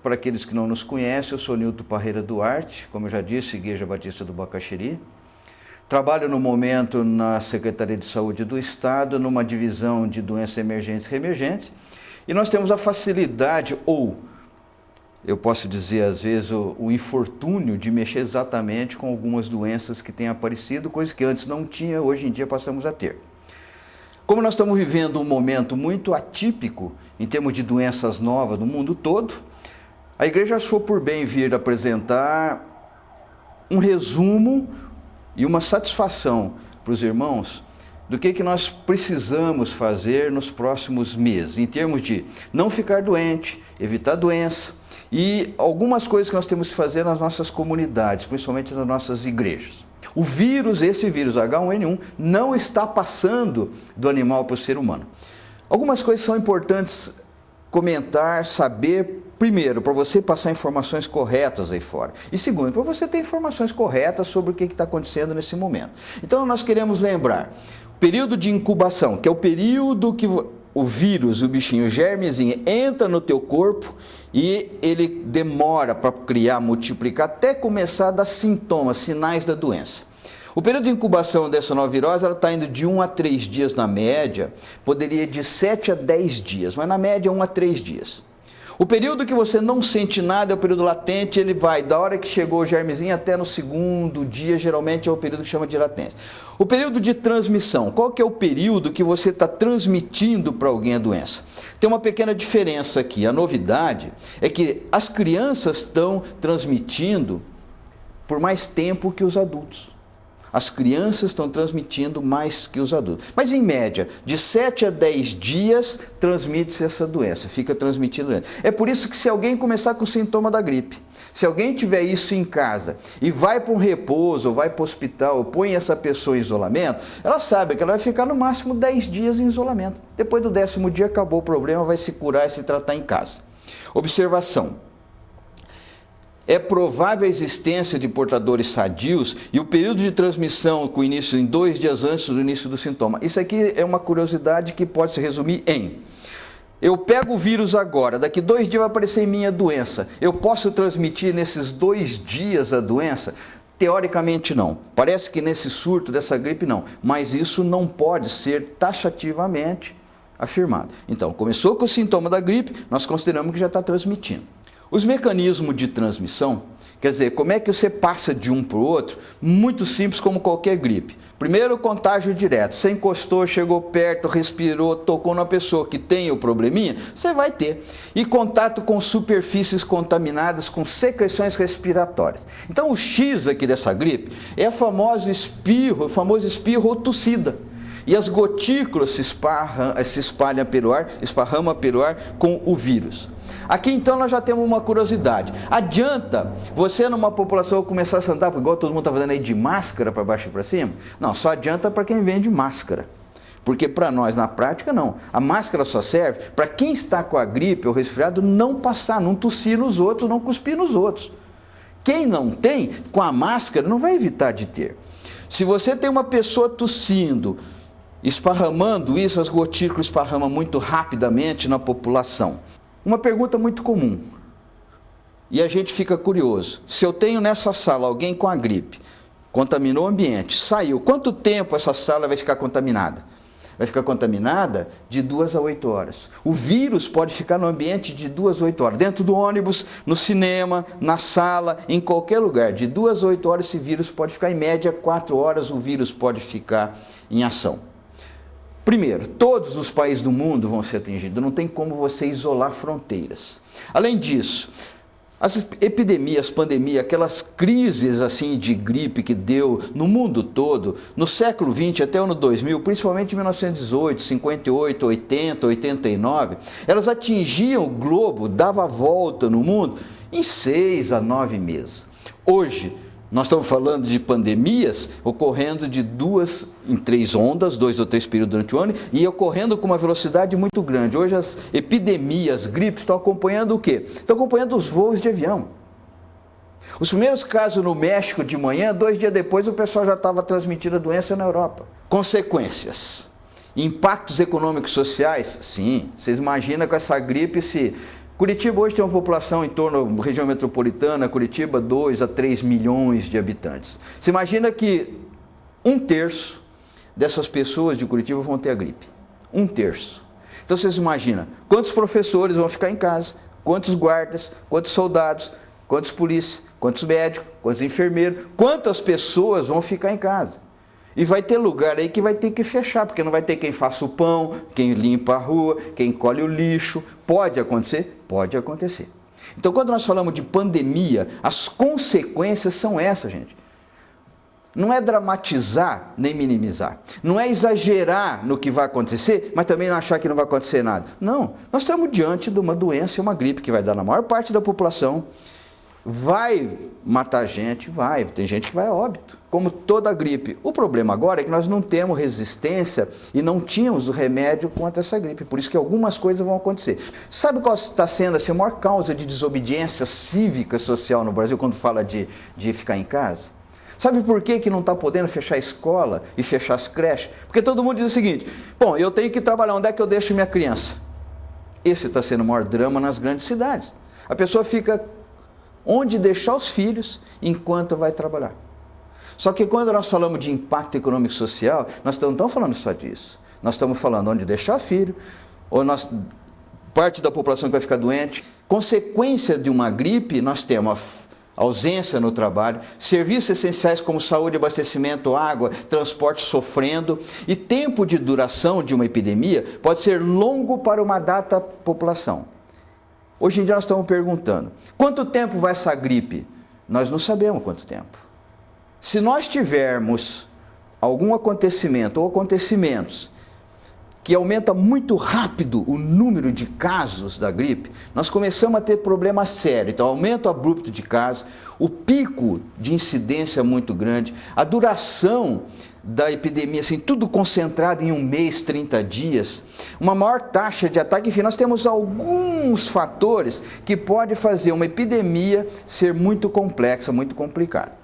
para aqueles que não nos conhecem, eu sou Nilton Parreira Duarte, como eu já disse, Igreja Batista do Bacaxiri. Trabalho no momento na Secretaria de Saúde do Estado, numa divisão de doenças emergentes e reemergentes, e nós temos a facilidade, ou eu posso dizer às vezes o infortúnio de mexer exatamente com algumas doenças que têm aparecido, coisas que antes não tinha, hoje em dia passamos a ter. Como nós estamos vivendo um momento muito atípico em termos de doenças novas no mundo todo, a igreja achou por bem vir apresentar um resumo e uma satisfação para os irmãos do que nós precisamos fazer nos próximos meses, em termos de não ficar doente, evitar doença e algumas coisas que nós temos que fazer nas nossas comunidades, principalmente nas nossas igrejas. O vírus, esse vírus H1N1, não está passando do animal para o ser humano. Algumas coisas são importantes comentar, saber, primeiro, para você passar informações corretas aí fora. E segundo, para você ter informações corretas sobre o que está acontecendo nesse momento. Então nós queremos lembrar, período de incubação, que é o período que o vírus, o bichinho, o germezinho, entra no teu corpo e ele demora para criar, multiplicar, até começar a dar sintomas, sinais da doença. O período de incubação dessa nova virose, ela está indo de 1 a 3 dias na média, poderia ir de 7 a 10 dias, mas na média 1 a 3 dias. O período que você não sente nada é o período latente, ele vai da hora que chegou o germezinho até no segundo dia, geralmente é o período que chama de latência. O período de transmissão, qual que é o período que você está transmitindo para alguém a doença? Tem uma pequena diferença aqui, a novidade é que as crianças estão transmitindo por mais tempo que os adultos. As crianças estão transmitindo mais que os adultos. Mas, em média, de 7 a 10 dias, transmite-se essa doença, fica transmitindo doença. É por isso que se alguém começar com sintoma da gripe, se alguém tiver isso em casa e vai para um repouso, ou vai para o hospital, ou põe essa pessoa em isolamento, ela sabe que ela vai ficar no máximo 10 dias em isolamento. Depois do 10º dia, acabou o problema, vai se curar e se tratar em casa. Observação. É provável a existência de portadores sadios e o período de transmissão com início em 2 dias antes do início do sintoma. Isso aqui é uma curiosidade que pode se resumir em: eu pego o vírus agora, daqui 2 dias vai aparecer em mim a doença. Eu posso transmitir nesses 2 dias a doença? Teoricamente não. Parece que nesse surto dessa gripe não. Mas isso não pode ser taxativamente afirmado. Então, começou com o sintoma da gripe, nós consideramos que já está transmitindo. Os mecanismos de transmissão, quer dizer, como é que você passa de um para o outro? Muito simples, como qualquer gripe. Primeiro, contágio direto. Você encostou, chegou perto, respirou, tocou na pessoa que tem o probleminha, você vai ter. E contato com superfícies contaminadas com secreções respiratórias. Então, o X aqui dessa gripe é a famosa espirro, o famoso espirro ou tossida. E as gotículas se espalham pelo ar, esparramam pelo ar com o vírus. Aqui então nós já temos uma curiosidade. Adianta você numa população começar a andar, igual todo mundo está fazendo aí, de máscara para baixo e para cima? Não, só adianta para quem vende máscara. Porque para nós, na prática, não. A máscara só serve para quem está com a gripe ou resfriado não passar, não tossir nos outros, não cuspir nos outros. Quem não tem, com a máscara, não vai evitar de ter. Se você tem uma pessoa tossindo, esparramando isso, as gotículas esparramam muito rapidamente na população. Uma pergunta muito comum, e a gente fica curioso: se eu tenho nessa sala alguém com a gripe, contaminou o ambiente, saiu, quanto tempo essa sala vai ficar contaminada? Vai ficar contaminada de 2 a 8 horas. O vírus pode ficar no ambiente de 2 a 8 horas, dentro do ônibus, no cinema, na sala, em qualquer lugar. De 2 a 8 horas esse vírus pode ficar, em média 4 horas o vírus pode ficar em ação. Primeiro, todos os países do mundo vão ser atingidos, não tem como você isolar fronteiras. Além disso, as epidemias, pandemia, aquelas crises assim de gripe que deu no mundo todo, no século XX até o ano 2000, principalmente em 1918, 58, 80, 89, elas atingiam o globo, dava a volta no mundo em 6 a 9 meses. Hoje, nós estamos falando de pandemias ocorrendo de 2 em 3 ondas, 2 ou 3 períodos durante o ano, e ocorrendo com uma velocidade muito grande. Hoje as epidemias, gripes, estão acompanhando o quê? Estão acompanhando os voos de avião. Os primeiros casos no México de manhã, 2 dias depois o pessoal já estava transmitindo a doença na Europa. Consequências. Impactos econômicos e sociais? Sim. Vocês imaginam com essa gripe, se Curitiba hoje tem uma população em torno da região metropolitana, Curitiba, 2 a 3 milhões de habitantes. Você imagina que 1/3 dessas pessoas de Curitiba vão ter a gripe. 1/3. Então vocês imaginam quantos professores vão ficar em casa, quantos guardas, quantos soldados, quantos polícias, quantos médicos, quantos enfermeiros, quantas pessoas vão ficar em casa. E vai ter lugar aí que vai ter que fechar, porque não vai ter quem faça o pão, quem limpa a rua, quem colhe o lixo. Pode acontecer? Pode acontecer. Então, quando nós falamos de pandemia, as consequências são essas, gente. Não é dramatizar nem minimizar. Não é exagerar no que vai acontecer, mas também não achar que não vai acontecer nada. Não, nós estamos diante de uma doença, uma gripe que vai dar na maior parte da população. Vai matar gente? Vai. Tem gente que vai a óbito, como toda gripe. O problema agora é que nós não temos resistência e não tínhamos o remédio contra essa gripe. Por isso que algumas coisas vão acontecer. Sabe qual está sendo assim, a maior causa de desobediência cívica social no Brasil quando fala de ficar em casa? Sabe por que não está podendo fechar a escola e fechar as creches? Porque todo mundo diz o seguinte: bom, eu tenho que trabalhar, onde é que eu deixo minha criança? Esse está sendo o maior drama nas grandes cidades. A pessoa fica onde deixar os filhos enquanto vai trabalhar. Só que quando nós falamos de impacto econômico e social, nós não estamos falando só disso. Nós estamos falando onde deixar o filho, ou parte da população que vai ficar doente. Consequência de uma gripe, nós temos ausência no trabalho, serviços essenciais como saúde, abastecimento, água, transporte sofrendo, e tempo de duração de uma epidemia pode ser longo para uma dada população. Hoje em dia nós estamos perguntando, quanto tempo vai essa gripe? Nós não sabemos quanto tempo. Se nós tivermos algum acontecimento ou acontecimentos que aumenta muito rápido o número de casos da gripe, nós começamos a ter problema sério. Então, aumento abrupto de casos, o pico de incidência muito grande, a duração da epidemia, assim, tudo concentrado em 1 mês, 30 dias, uma maior taxa de ataque. Enfim, nós temos alguns fatores que podem fazer uma epidemia ser muito complexa, muito complicada.